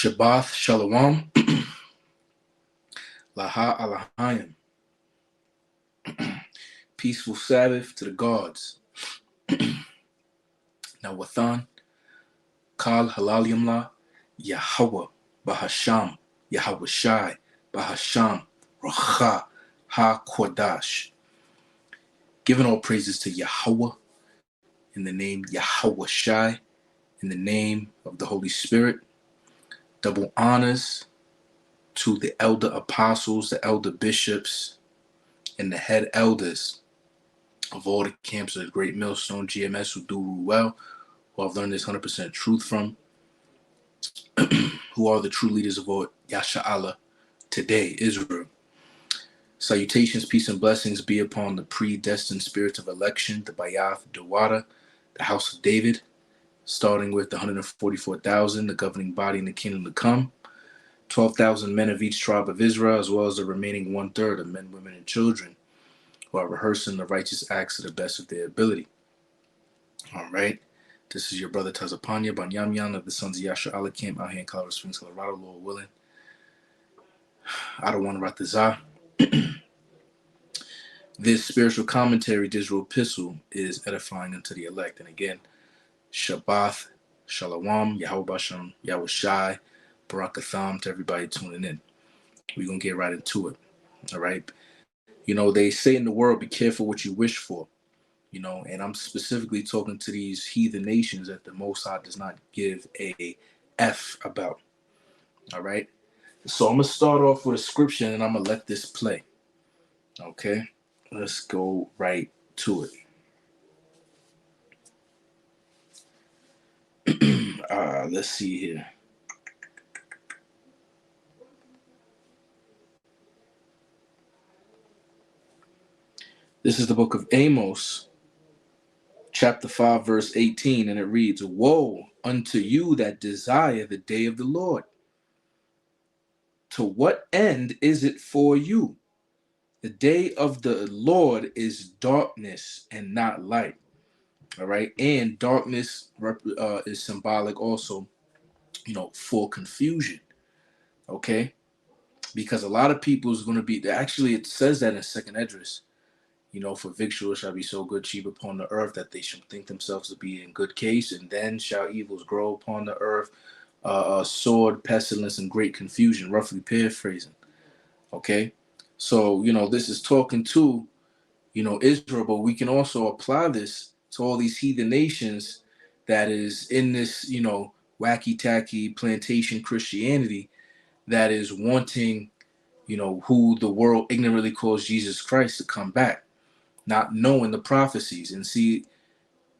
Shabbath Shalom. Laha Alahayim. Peaceful Sabbath to the gods. Nawathan. Kal Halalim La. Yahweh Bahasham. Yahweh Shai. Bahasham. Racha Ha Kodash. Giving all praises to Yahweh in the name Yahweh Shai, in the name of the Holy Spirit. Double honors to the elder apostles, the elder bishops, and the head elders of all the camps of the Great Millstone GMS who do well, who I've learned this 100% truth from, who are the true leaders of all Yasha'Allah today, Israel. Salutations, peace, and blessings be upon the predestined spirits of election, the Bayath, Dawada, the House of David, starting with the 144,000, the governing body in the kingdom to come, 12,000 men of each tribe of Israel, as well as the remaining one-third of men, women, and children who are rehearsing the righteous acts to the best of their ability. All right. This is your brother Tazapanya Banyamyan of the Sons of Yasha'Allah camp out here in Colorado Springs, Colorado, Lord willing. I don't want to write the This spiritual commentary, digital epistle, is edifying unto the elect. And again, Shabbath, Shalom, Yahweh Bashem, Yahweh Shai, Barakatham to everybody tuning in. We're going to get right into it. All right. You know, they say in the world, be careful what you wish for. You know, and I'm specifically talking to these heathen nations that the Most High does not give a F about. All right. So I'm going to start off with a scripture and I'm going to let this play. Okay. Let's go right to it. Let's see here. This is the book of Amos, chapter 5, verse 18, and it reads, Woe unto you that desire the day of the Lord. To what end is it for you? The day of the Lord is darkness and not light. All right. And darkness is symbolic also, you know, for confusion. Okay. Because a lot of people is going to be, actually, it says that in Second Esdras, you know, for victuals shall be so good cheap upon the earth that they shall think themselves to be in good case, and then shall evils grow upon the earth, sword, pestilence, and great confusion, roughly paraphrasing. Okay. So, you know, this is talking to, you know, Israel, but we can also apply this to all these heathen nations that is in this, you know, wacky-tacky plantation Christianity that is wanting, you know, who the world ignorantly calls Jesus Christ to come back, not knowing the prophecies. And see,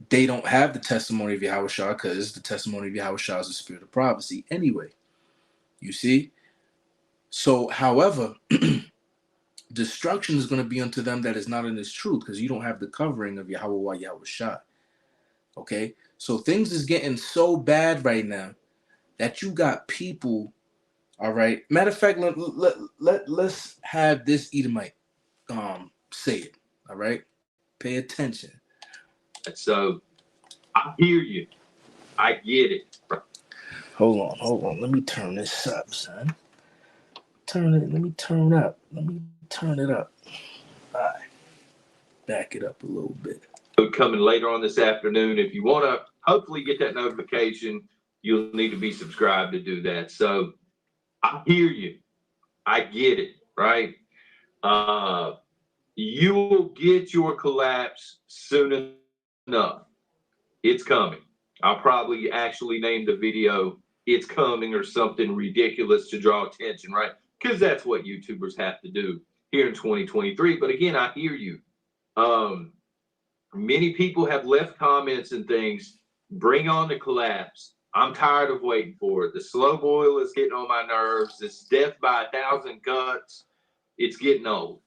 they don't have the testimony of Yahweh Shah because the testimony of Yahweh Shah is the spirit of prophecy anyway. You see? So, however, destruction is going to be unto them that is not in this truth, because you don't have the covering of Yahweh Yahweh Shai. Okay, so things is getting so bad right now that you got people. All right, matter of fact, let's have this Edomite say it. All right, pay attention. So I hear you, I get it. Hold on, let me turn this up, son. Let me turn it up. All right, back it up a little bit. Coming later on this afternoon. If you want to hopefully get that notification, you'll need to be subscribed to do that. So I hear you, I get it, right? You will get your collapse soon enough. It's coming. I'll probably actually name the video "It's Coming" or something ridiculous to draw attention, right? Because that's what YouTubers have to do here in 2023. But again, I hear you. Many people have left comments and things. Bring on the collapse. I'm tired of waiting for it. The slow boil is getting on my nerves. This death by 1,000 cuts, it's getting old.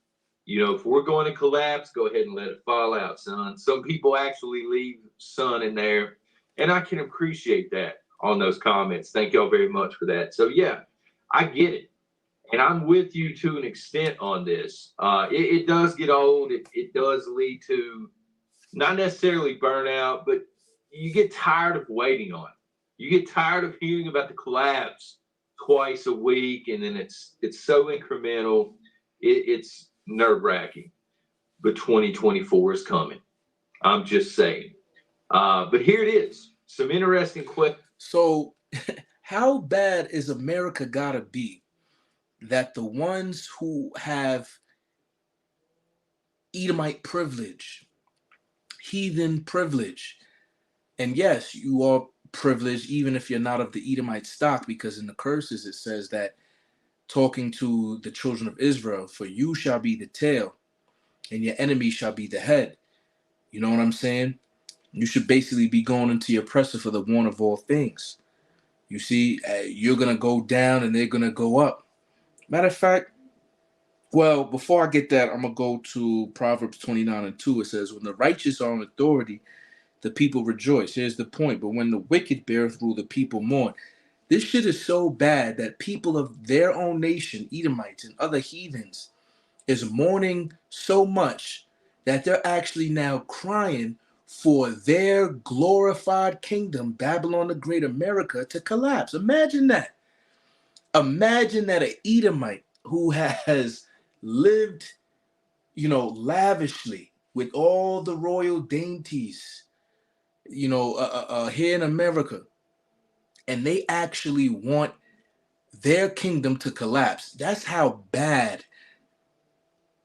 You know, if we're going to collapse, go ahead and let it fall out, son. Some people actually leave son in there, and I can appreciate that on those comments. Thank y'all very much for that. So, yeah, I get it. And I'm with you to an extent on this. It does get old. It does lead to not necessarily burnout, but you get tired of waiting on it. You get tired of hearing about the collapse twice a week, and then it's so incremental. It's nerve-wracking. But 2024 is coming. I'm just saying. But here it is. Some interesting questions. So, how bad is America gotta be that the ones who have Edomite privilege, heathen privilege, and yes, you are privileged even if you're not of the Edomite stock, because in the curses it says that, talking to the children of Israel, for you shall be the tail and your enemy shall be the head. You know what I'm saying? You should basically be going into your oppressor for the one of all things. You see, you're going to go down and they're going to go up. Matter of fact, well, before I get that, I'm going to go to Proverbs 29:2. It says, when the righteous are in authority, the people rejoice. Here's the point. But when the wicked beareth rule, the people mourn. This shit is so bad that people of their own nation, Edomites and other heathens, is mourning so much that they're actually now crying for their glorified kingdom, Babylon the Great, America, to collapse. Imagine that. Imagine that an Edomite who has lived, lavishly with all the royal dainties, here in America, and they actually want their kingdom to collapse. That's how bad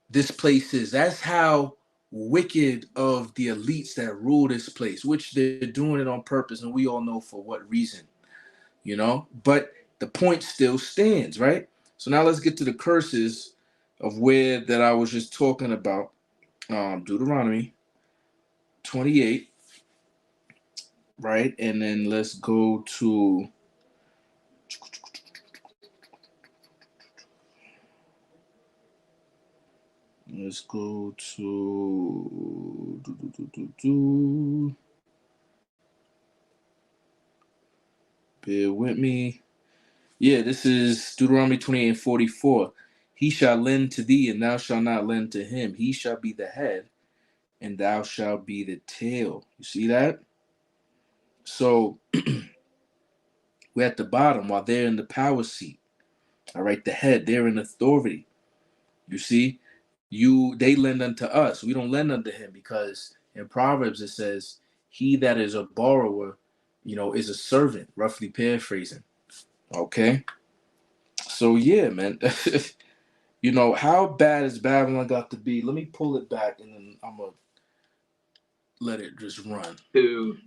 this place is. That's how wicked of the elites that rule this place, which they're doing it on purpose, and we all know for what reason, But the point still stands, right? So now let's get to the curses of where that I was just talking about. Deuteronomy 28, right? And then let's go to bear with me. Yeah, this is Deuteronomy 28:44. He shall lend to thee, and thou shalt not lend to him. He shall be the head, and thou shalt be the tail. You see that? So we're at the bottom while they're in the power seat. All right, the head, they're in authority. You see, they lend unto us. We don't lend unto him, because in Proverbs it says, he that is a borrower, is a servant, roughly paraphrasing. Okay. So yeah, man. How bad is Babylon got to be? Let me pull it back and then I'm going to let it just run. To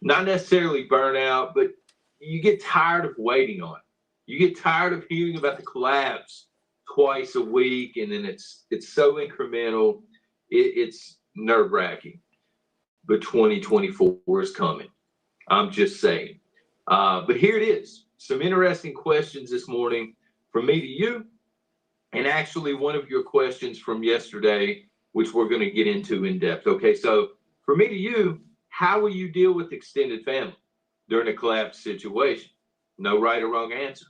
not necessarily burn out, but you get tired of waiting on it. You get tired of hearing about the collapse twice a week, and then it's so incremental. It's nerve-wracking. But 2024 is coming. I'm just saying. But here it is. Some interesting questions this morning from me to you, and actually one of your questions from yesterday, which we're going to get into in depth. Okay, so for me to you, how will you deal with extended family during a collapse situation? No right or wrong answer.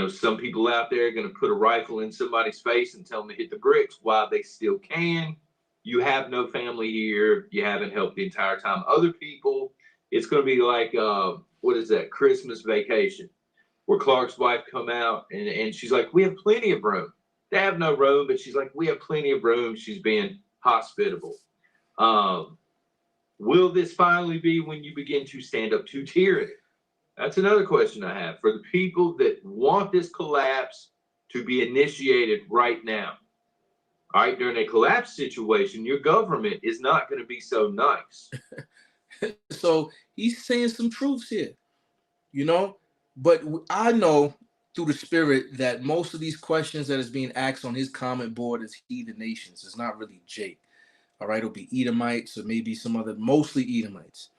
Some people out there are going to put a rifle in somebody's face and tell them to hit the bricks while they still can. You have no family here. You haven't helped the entire time. Other people, it's going to be like, what is that, Christmas Vacation, where Clark's wife come out and she's like, we have plenty of room. They have no room, but she's like, we have plenty of room. She's being hospitable. Will this finally be when you begin to stand up to tyranny? That's another question I have for the people that want this collapse to be initiated right now. All right, during a collapse situation, your government is not going to be so nice. So he's saying some truths here, but I know through the spirit that most of these questions that is being asked on his comment board is heathen nations. It's not really Jake. All right, it'll be Edomites or maybe some other, mostly Edomites.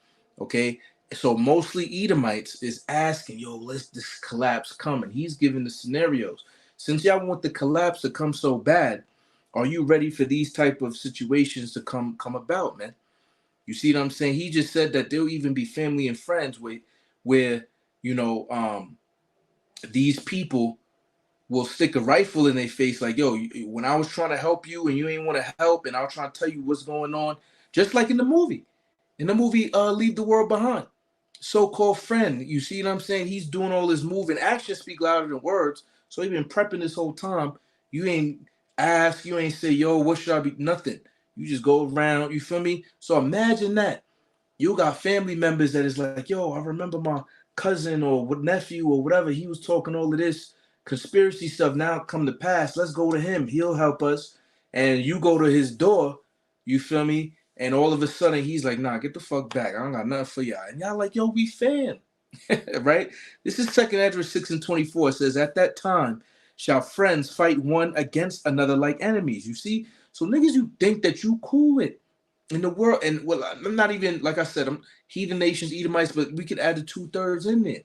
Okay, so mostly Edomites is asking, yo, let's this collapse coming. He's giving the scenarios. Since y'all want the collapse to come so bad, are you ready for these type of situations to come about, man? You see what I'm saying? He just said that there'll even be family and friends where these people will stick a rifle in their face like, yo, when I was trying to help you and you ain't want to help, and I was trying to tell you what's going on, just like in the movie Leave the World Behind. so-called friend. You see what I'm saying? He's doing all this moving. Actions speak louder than words. So he been prepping this whole time. You ain't ask, you ain't say, yo, what should I be? Nothing. You just go around, you feel me? So imagine that. You got family members that is like, yo, I remember my cousin or nephew or whatever, he was talking all of this conspiracy stuff now come to pass. Let's go to him. He'll help us. And you go to his door, you feel me? And all of a sudden he's like, nah, get the fuck back. I don't got nothing for y'all. And y'all like, yo, we fan. Right? This is 2nd Ezra 6:24. It says, at that time shall friends fight one against another like enemies. You see? So niggas you think that you cool with in the world, and well, I'm not even like I said, I'm heathen nations, Edomites, but we could add the 2/3 in there.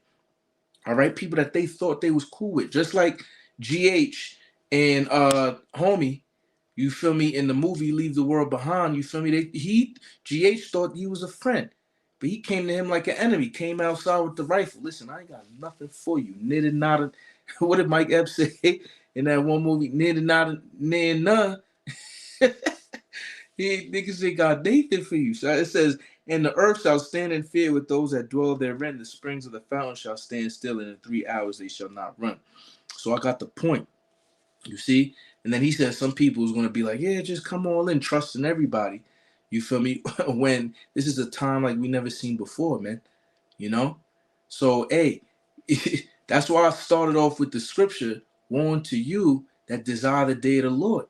All right, people that they thought they was cool with, just like GH and homie, you feel me? In the movie Leave the World Behind, you feel me? GH thought he was a friend, but he came to him like an enemy. Came outside with the rifle. Listen, I ain't got nothing for you. Knitted, not what did Mike Epps say in that one movie? Knitted, not none. He niggas say God Nathan for you. So it says, and the earth shall stand in fear with those that dwell therein. The springs of the fountain shall stand still, and in 3 hours they shall not run. So I got the point. You see? And then he says some people is going to be like, yeah, just come all in, trusting everybody. You feel me? When this is a time like we never seen before, man. You know? So, hey, that's why I started off with the scripture, woe unto you that desire the day of the Lord.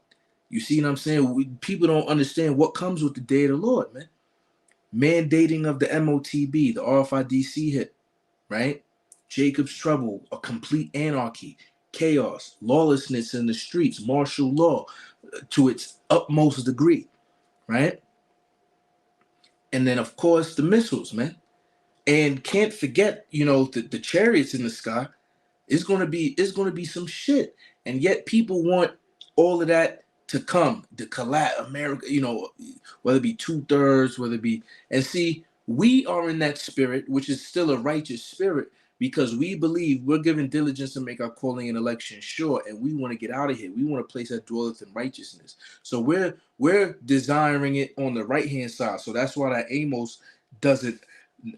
You see what I'm saying? People don't understand what comes with the day of the Lord, man. Mandating of the MOTB, the RFIDC hit, right? Jacob's trouble, a complete anarchy, chaos, lawlessness in the streets, martial law to its utmost degree, right? And then, of course, the missiles, man. And can't forget, the chariots in the sky. It's gonna be some shit. And yet people want all of that to come, the collapse, America, whether it be 2/3, whether it be, and see, we are in that spirit, which is still a righteous spirit, because we believe we're given diligence to make our calling and election sure, and we want to get out of here. We want a place that dwelleth in righteousness. So we're desiring it on the right hand side. So that's why that Amos doesn't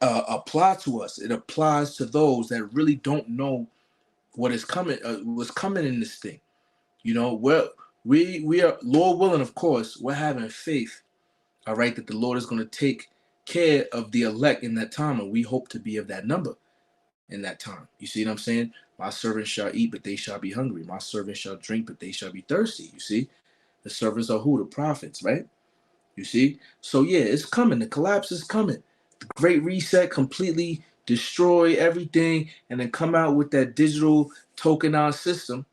apply to us. It applies to those that really don't know what is coming, what's coming in this thing. We are, Lord willing, of course, we're having faith, all right, that the Lord is going to take care of the elect in that time, and we hope to be of that number in that time. You see what I'm saying? My servants shall eat, but they shall be hungry. My servants shall drink, but they shall be thirsty. You see, the servants are who? The prophets, right? You see? So yeah, it's coming. The collapse is coming. The great reset, completely destroy everything, and then come out with that digital tokenized system.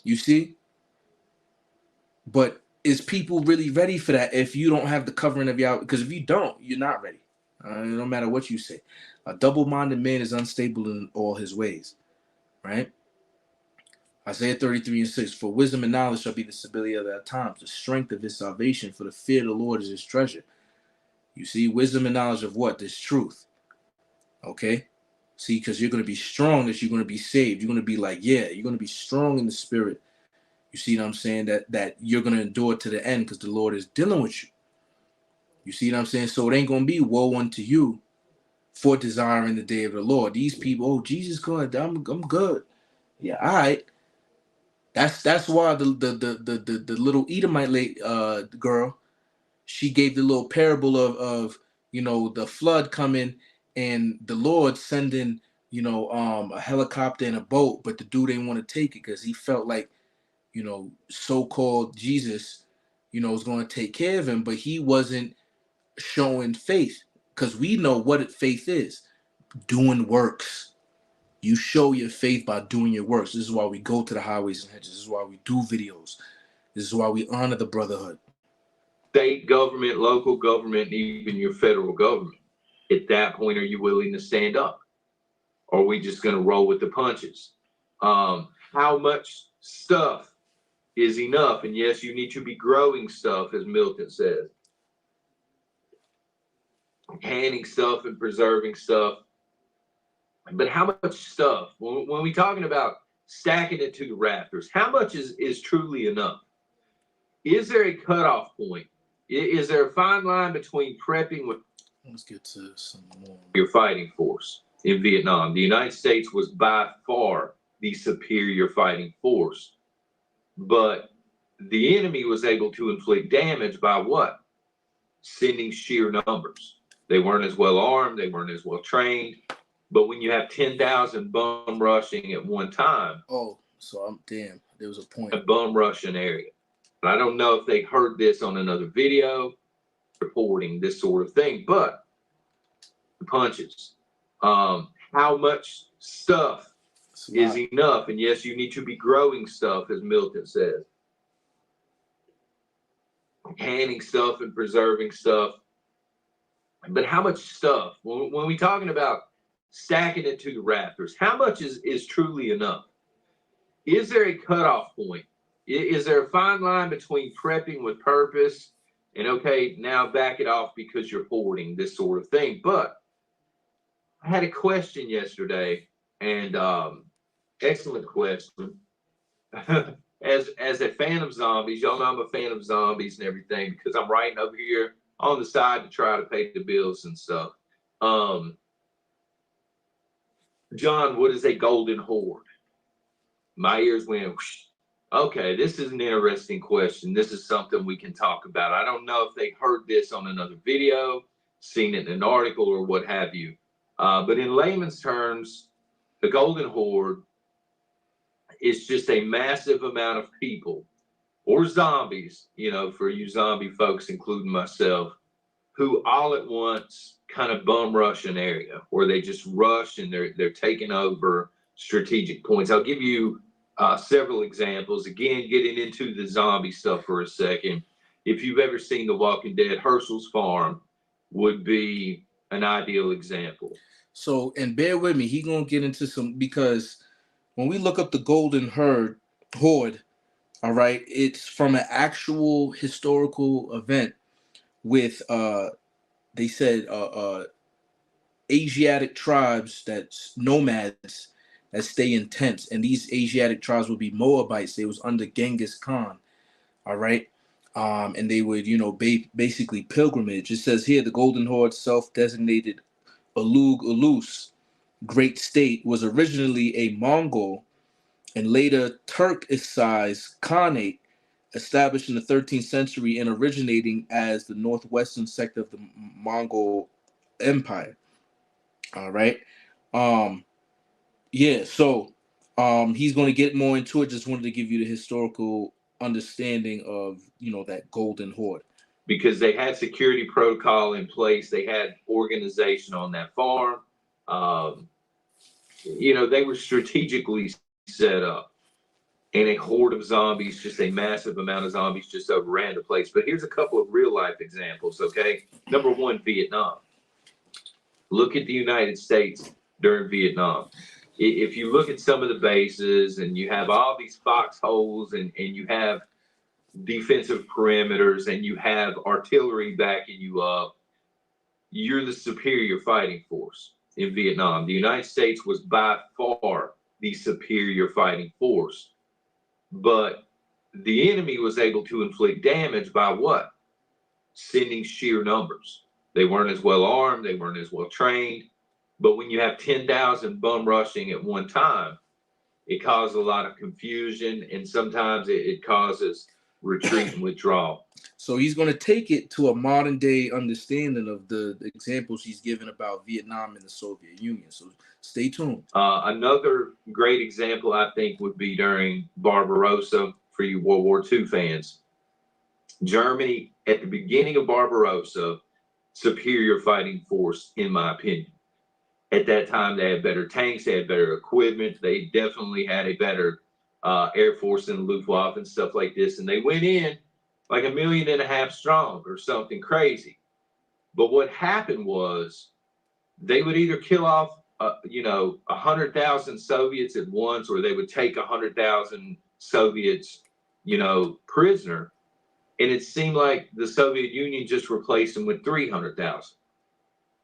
You see? But is people really ready for that if you don't have the covering of your? Because if you don't, you're not ready. No matter what you say. A double-minded man is unstable in all his ways, right? Isaiah 33:6, for wisdom and knowledge shall be the stability of their times, the strength of his salvation, for the fear of the Lord is his treasure. You see, wisdom and knowledge of what? This truth. Okay? See, because you're going to be strong as you're going to be saved. You're going to be like, yeah, you're going to be strong in the spirit. You see what I'm saying? That you're going to endure to the end because the Lord is dealing with you. You see what I'm saying? So it ain't going to be woe unto you for desiring the day of the Lord. These people, oh, Jesus good. I'm good. Yeah, all right. That's why the little Edomite girl, she gave the little parable of the flood coming and the Lord sending a helicopter and a boat, but the dude didn't want to take it because he felt like so-called Jesus was going to take care of him, but he wasn't showing faith, because we know what faith is: doing works. You show your faith by doing your works. This is why we go to the highways and hedges. This is why we do videos. This is why we honor the brotherhood. State government, local government, and even your federal government. At that point, are you willing to stand up? Or are we just going to roll with the punches? How much stuff is enough? And yes, you need to be growing stuff, as Milton says. Canning stuff and preserving stuff. But how much stuff? When we're talking about stacking it to the rafters, how much is truly enough? Is there a cutoff point? Is there a fine line between prepping with Let's get to some more. Your fighting force in Vietnam. The United States was by far the superior fighting force, but the enemy was able to inflict damage by what? Sending sheer numbers. They weren't as well armed, they weren't as well trained. But when you have 10,000 bum rushing at one time, oh, so I'm damn. There was a point. A bum rush an area. And I don't know if they heard this on another video reporting this sort of thing, but the punches. How much stuff is enough? And yes, you need to be growing stuff, as Milton says. Canning stuff and preserving stuff. But how much stuff? When we're talking about stacking it to the rafters, how much is truly enough? Is there a cutoff point? Is there a fine line between prepping with purpose and, okay, now back it off because you're hoarding, this sort of thing? But I had a question yesterday, and excellent question. As a fan of zombies, y'all know I'm a fan of zombies and everything because I'm writing over here on the side to try to pay the bills and stuff. John, what is a golden horde? My ears went, whoosh. Okay, this is an interesting question. This is something we can talk about. I don't know if they heard this on another video, seen it in an article, or what have you. But in layman's terms, the golden horde is just a massive amount of people, or zombies, you know, for you zombie folks, including myself, who all at once kind of bum rush an area where they just rush and they're taking over strategic points. I'll give you several examples. Again, getting into the zombie stuff for a second. If you've ever seen The Walking Dead, Herschel's Farm would be an ideal example. So, and bear with me, he gonna get into some, because when we look up the Golden Horde, all right, it's from an actual historical event with they said Asiatic tribes, that's nomads that stay in tents, and these Asiatic tribes would be Moabites. They was under Genghis Khan, all right, and they would, you know, basically pilgrimage. It says here the Golden Horde, self-designated Ulug Ulus Great State, was originally a Mongol and later Turkicized Khanate, established in the 13th century and originating as the northwestern sector of the Mongol Empire. All right. Yeah, so he's going to get more into it. Just wanted to give you the historical understanding of, you know, that Golden Horde. Because they had security protocol in place, they had organization on that farm. You know, they were strategically set up. And a horde of zombies, just a massive amount of zombies, just overran the place. But here's a couple of real life examples, okay? Number one, Vietnam. Look at the United States during Vietnam. If you look at some of the bases and you have all these foxholes and you have defensive perimeters and you have artillery backing you up, you're the superior fighting force in Vietnam. The United States was by far the superior fighting force. But the enemy was able to inflict damage by what? Sending sheer numbers. They weren't as well armed, they weren't as well trained. But when you have 10,000 bum rushing at one time, it causes a lot of confusion, and sometimes it causes retreat and withdrawal. So he's going to take it to a modern day understanding of the examples he's given about Vietnam and the Soviet Union. So stay tuned. Another great example, I think, would be during Barbarossa for you World War II fans. Germany, at the beginning of Barbarossa, superior fighting force, in my opinion. At that time, they had better tanks, they had better equipment, they definitely had a better Air Force and Luftwaffe and stuff like this. And they went in like 1.5 million strong or something crazy. But what happened was they would either kill off, 100,000 Soviets at once, or they would take 100,000 Soviets, prisoner. And it seemed like the Soviet Union just replaced them with 300,000.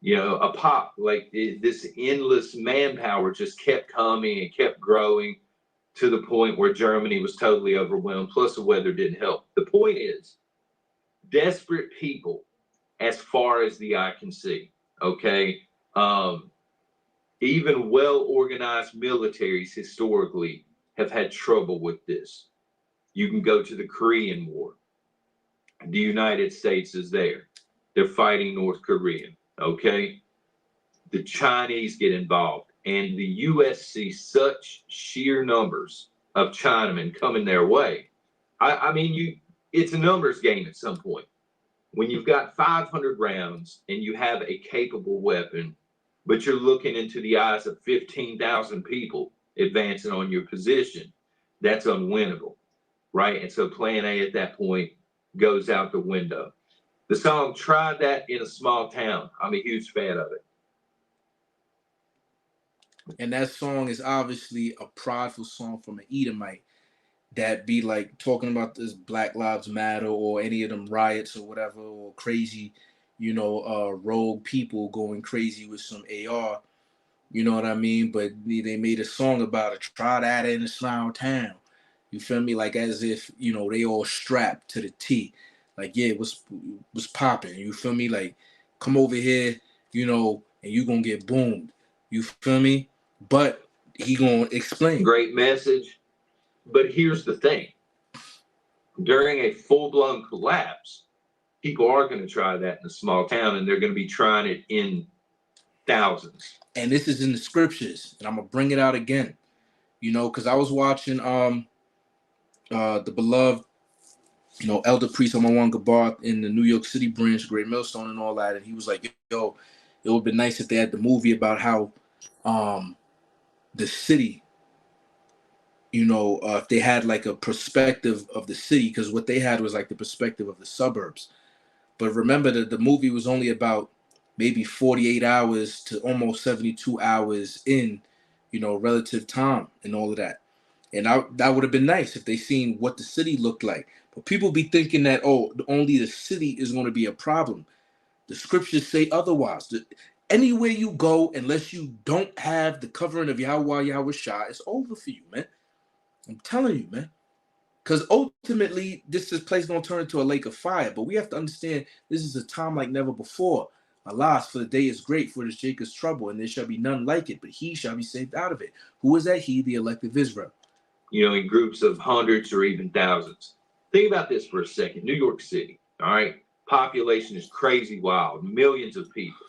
A pop, like this endless manpower just kept coming and kept growing to the point where Germany was totally overwhelmed. Plus the weather didn't help. The point is, desperate people as far as the eye can see. Okay. Even well-organized militaries historically have had trouble with this. You can go to the Korean War. The United States is there. They're fighting North Korea. Okay. The Chinese get involved, and the U.S. sees such sheer numbers of Chinamen coming their way. I mean, it's a numbers game at some point. When you've got 500 rounds and you have a capable weapon, but you're looking into the eyes of 15,000 people advancing on your position, that's unwinnable, right? And so plan A at that point goes out the window. The song "Try That in a Small Town," I'm a huge fan of it. And that song is obviously a prideful song from an Edomite that be like talking about this Black Lives Matter or any of them riots or whatever, or crazy, rogue people going crazy with some AR. You know what I mean? But they made a song about it. Try that in a small town. You feel me? Like as if, they all strapped to the T. Like, yeah, what's popping? You feel me? Like, come over here, and you gonna get boomed. You feel me? But he gonna explain. Great message. But here's the thing. During a full-blown collapse, people are going to try that in a small town, and they're going to be trying it in thousands. And this is in the scriptures, and I'm gonna bring it out again. Because I was watching the beloved, elder priest Amawan Gabar in the New York City branch, Great Millstone, and all that, and he was like, "Yo, it would be nice if they had the movie about how the city, if they had like a perspective of the city, because what they had was like the perspective of the suburbs. But remember that the movie was only about maybe 48 hours to almost 72 hours in, relative time and all of that. And that would have been nice if they seen what the city looked like. But people be thinking that, only the city is going to be a problem. The scriptures say otherwise. Anywhere you go, unless you don't have the covering of Yahweh Shah, it's over for you, man. I'm telling you, man. Because ultimately, this place going to turn into a lake of fire. But we have to understand this is a time like never before. Alas, for the day is great, for it is Jacob's trouble, and there shall be none like it, but he shall be saved out of it. Who is that he? The elect of Israel. In groups of hundreds or even thousands. Think about this for a second. New York City, all right? Population is crazy wild, millions of people.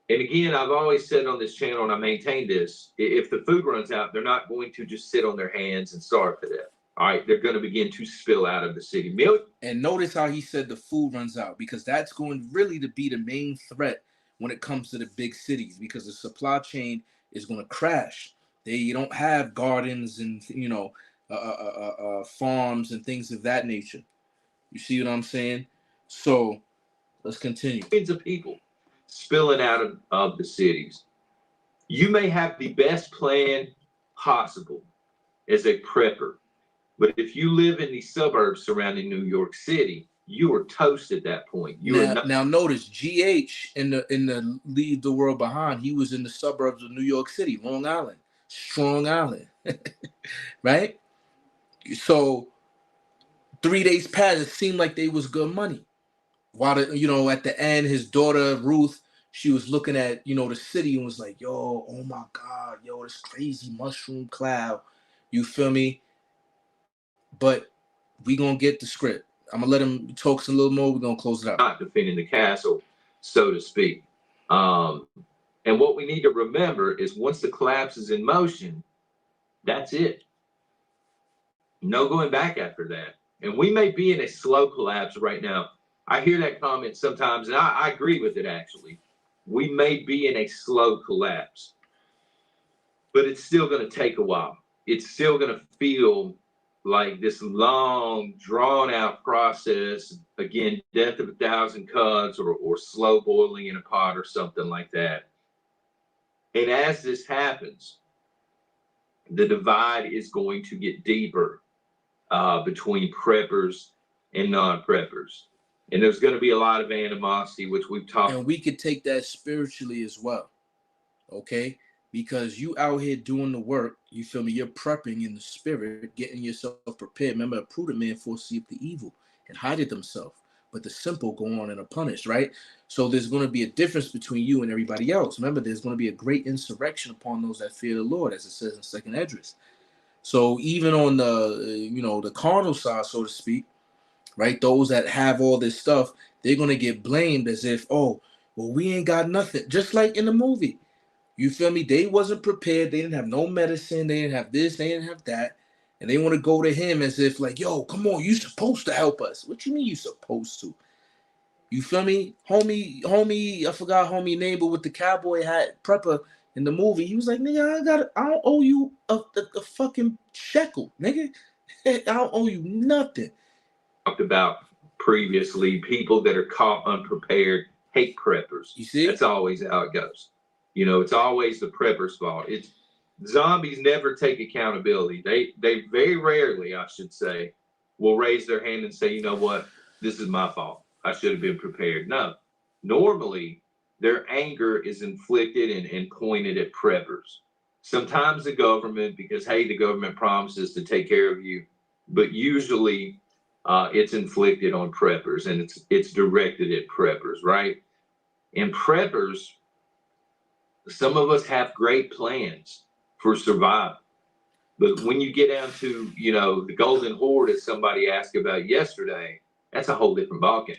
And again, I've always said on this channel, and I maintain this, if the food runs out, they're not going to just sit on their hands and starve to death. All right, they're going to begin to spill out of the city. And notice how he said the food runs out, because that's going really to be the main threat when it comes to the big cities, because the supply chain is going to crash. They don't have gardens and farms and things of that nature. You see what I'm saying? So let's continue. Millions of people spilling out of the cities. You may have the best plan possible as a prepper, but if you live in the suburbs surrounding New York City, you are toast at that point. Now notice GH in the Leave the World Behind, he was in the suburbs of New York City, Long Island, Strong Island, right? So 3 days passed, it seemed like they was good money. While at the end, his daughter Ruth, she was looking at the city and was like, "Yo, oh my God, yo, this crazy mushroom cloud." You feel me? But we gonna get the script. I'm gonna let him talk a little more. We're gonna close it out. Not defending the castle, so to speak. And what we need to remember is once the collapse is in motion, that's it. No going back after that. And we may be in a slow collapse right now. I hear that comment sometimes, and I agree with it, actually. We may be in a slow collapse, but it's still going to take a while. It's still going to feel like this long, drawn-out process. Again, death of 1,000 cuts or slow boiling in a pot or something like that. And as this happens, the divide is going to get deeper between preppers and non-preppers. And there's going to be a lot of animosity, which we've talked. And we could take that spiritually as well, okay? Because you out here doing the work, you feel me? You're prepping in the spirit, getting yourself prepared. Remember, a prudent man foreseeth the evil and hideth himself. but the simple go on and are punished, right? So there's going to be a difference between you and everybody else. Remember, there's going to be a great insurrection upon those that fear the Lord, as it says in Second Esdras. So even on the the carnal side, so to speak, right? Those that have all this stuff, they're gonna get blamed as if, oh, well, we ain't got nothing. Just like in the movie, you feel me? They wasn't prepared. They didn't have no medicine. They didn't have this. They didn't have that. And they want to go to him as if like, yo, come on, you supposed to help us. What you mean you supposed to? You feel me? Homie, I forgot homie name, but with the cowboy hat prepper in the movie, he was like, nigga, I don't owe you a fucking shekel, nigga. I don't owe you nothing. Talked about previously, people that are caught unprepared hate preppers. You see? That's always how it goes. It's always the prepper's fault. It's zombies never take accountability. They very rarely, I should say, will raise their hand and say, you know what, this is my fault. I should have been prepared. No. Normally, their anger is inflicted and pointed at preppers. Sometimes the government, because hey, the government promises to take care of you, but usually it's inflicted on preppers, and it's directed at preppers, right? And preppers, some of us have great plans for survival, but when you get down to the golden horde, as somebody asked about yesterday, that's a whole different ballgame.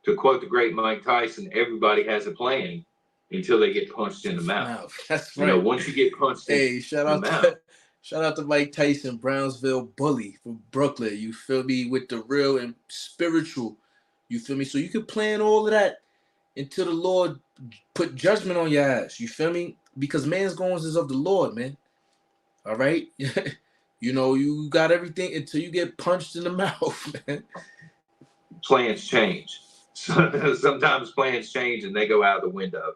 To quote the great Mike Tyson, everybody has a plan until they get punched in the mouth. That's right. Once you get punched in the mouth. Shout out to Mike Tyson, Brownsville bully from Brooklyn. You feel me? With the real and spiritual. You feel me? So you can plan all of that until the Lord put judgment on your ass. You feel me? Because man's goings is of the Lord, man. All right? You got everything until you get punched in the mouth, man. Plans change. Sometimes plans change and they go out the window.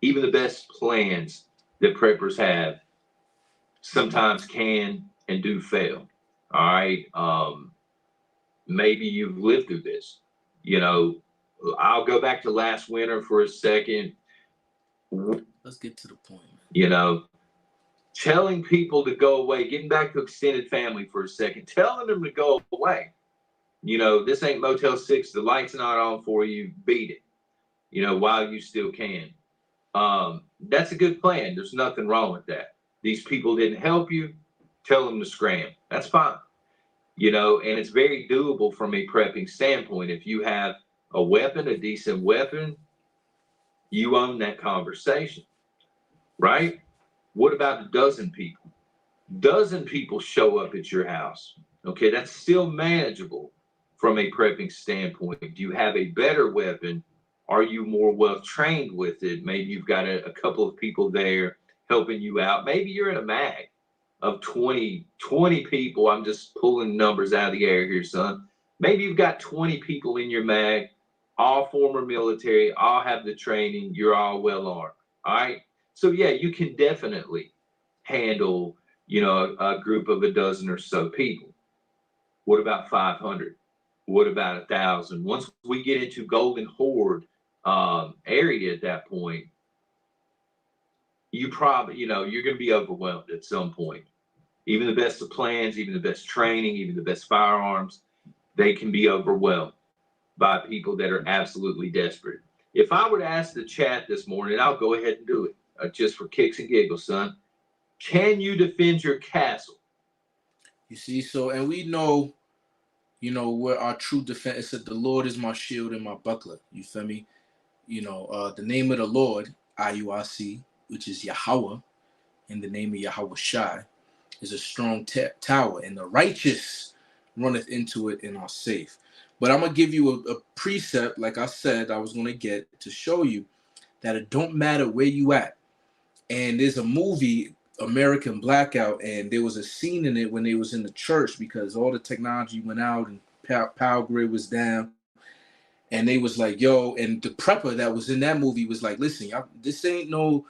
Even the best plans that preppers have sometimes can and do fail. All right. Maybe you've lived through this. I'll go back to last winter for a second. Let's get to the point. Telling people to go away, getting back to extended family for a second, telling them to go away. This ain't Motel 6. The light's not on for you. Beat it, while you still can. That's a good plan. There's nothing wrong with that. These people didn't help you. Tell them to scram. That's fine. And it's very doable from a prepping standpoint. If you have a weapon, a decent weapon, you own that conversation, right? What about a dozen people? Dozen people show up at your house. Okay, that's still manageable from a prepping standpoint. Do you have a better weapon? Are you more well trained with it? Maybe you've got a couple of people there helping you out. Maybe you're in a mag of 20 people. I'm just pulling numbers out of the air here, son. Maybe you've got 20 people in your mag, all former military, all have the training. You're all well armed. All right. So yeah, you can definitely handle, a group of a dozen or so people. What about 500? What about 1,000? Once we get into Golden Horde area at that point, you probably, you're going to be overwhelmed at some point. Even the best of plans, even the best training, even the best firearms, they can be overwhelmed by people that are absolutely desperate. If I were to ask the chat this morning, I'll go ahead and do it, just for kicks and giggles, son. Can you defend your castle? You see, so, and we know, where our true defense is that the Lord is my shield and my buckler. You feel me? The name of the Lord, IUIC, which is Yahweh, in the name of Yahweh Shai, is a strong tower, and the righteous runneth into it and are safe. But I'm going to give you a precept, like I said, I was going to get to show you that it don't matter where you at. And there's a movie, American Blackout, and there was a scene in it when they was in the church because all the technology went out and power grid was down. And they was like, yo, and the prepper that was in that movie was like, listen, y'all, this ain't no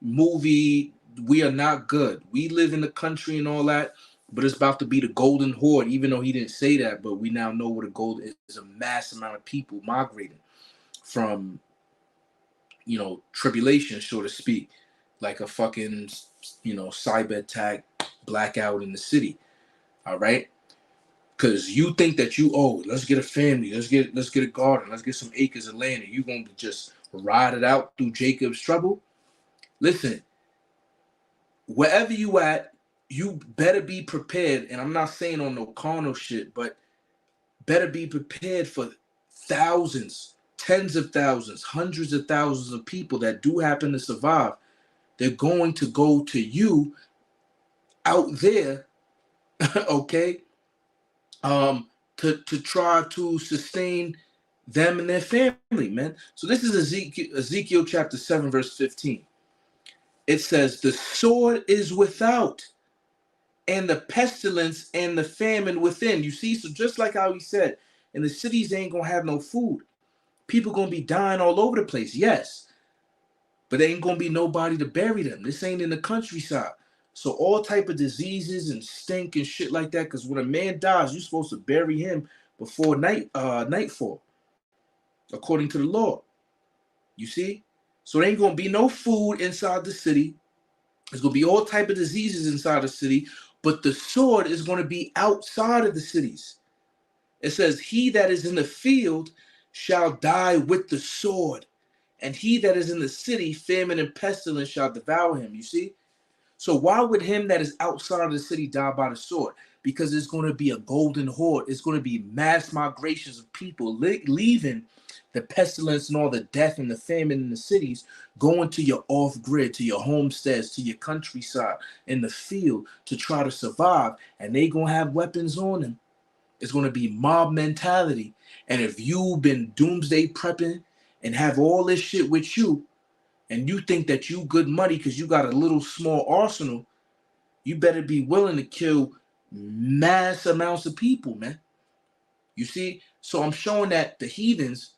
movie. We are not good. We live in the country and all that, but it's about to be the golden horde, even though he didn't say that, but we now know what a gold is, a mass amount of people migrating from, tribulation, so to speak, like a fucking, cyber attack blackout in the city. All right. Because you think that let's get a family, let's get a garden, let's get some acres of land, and you gonna just ride it out through Jacob's trouble. Listen, wherever you at, you better be prepared. And I'm not saying on no carnal shit, but better be prepared for thousands, tens of thousands, hundreds of thousands of people that do happen to survive. They're going to go to you out there, okay, to try to sustain them and their family, man. So this is Ezekiel chapter 7, verse 15. It says, the sword is without, and the pestilence and the famine within. You see, so just like how he said, in the cities they ain't gonna have no food. People gonna be dying all over the place, yes, but there ain't gonna be nobody to bury them. This ain't in the countryside. So all type of diseases and stink and shit like that. Because when a man dies, you're supposed to bury him before nightfall, according to the law. You see? So there ain't gonna be no food inside the city. There's gonna be all type of diseases inside the city, but the sword is gonna be outside of the cities. It says, he that is in the field shall die with the sword, and he that is in the city, famine and pestilence shall devour him. You see? So why would him that is outside of the city die by the sword? Because it's going to be a golden horde. It's going to be mass migrations of people leaving the pestilence and all the death and the famine in the cities, going to your off-grid, to your homesteads, to your countryside, in the field to try to survive. And they going to have weapons on them. It's going to be mob mentality. And if you've been doomsday prepping and have all this shit with you, and you think that you good money because you got a little small arsenal, you better be willing to kill mass amounts of people, man. You see? So I'm showing that the heathens,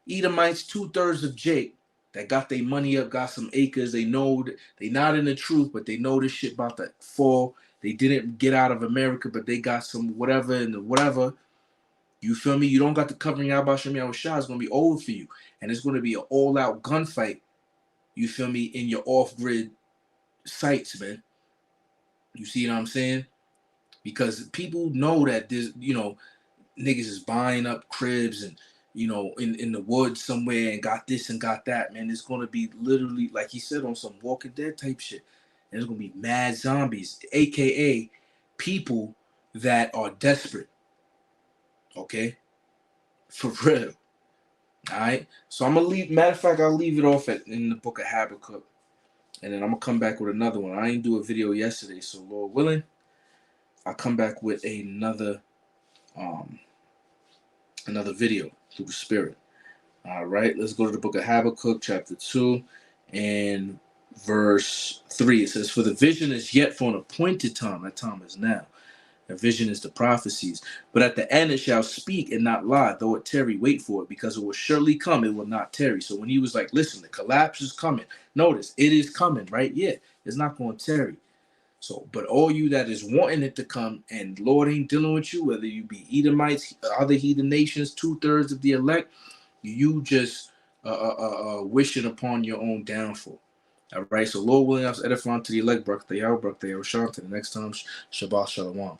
Edomites, 2/3 of Jake, that got their money up, got some acres. They know they not in the truth, but they know this shit about to fall. They didn't get out of America, but they got some whatever and the whatever. You feel me? You don't got the covering out by Shemi Shah. It's gonna be over for you, and it's gonna be an all-out gunfight. You feel me? In your off-grid sites, man. You see what I'm saying? Because people know that there's, niggas is buying up cribs and, in the woods somewhere and got this and got that, man. It's going to be literally, like he said, on some Walking Dead type shit. And there's going to be mad zombies, a.k.a. people that are desperate. Okay? For real. All right? So I'm going to leave, matter of fact, I'll leave it off in the book of Habakkuk. And then I'm going to come back with another one. I didn't do a video yesterday, so Lord willing, I'll come back with another video through the Spirit. All right, let's go to the book of Habakkuk, chapter 2, and verse 3. It says, for the vision is yet for an appointed time. That time is now. A vision is the prophecies. But at the end it shall speak and not lie, though it tarry, wait for it, because it will surely come, it will not tarry. So when he was like, listen, the collapse is coming. Notice, it is coming, right? Yeah, it's not going to tarry. So, but all you that is wanting it to come, and Lord ain't dealing with you, whether you be Edomites, other heathen nations, 2/3 of the elect, you just wishing upon your own downfall. All right, so Lord willing, I was edifying to the elect, Barak Thayah, Barak Thayah, Rashad. To the next time, Shabbat Shalom.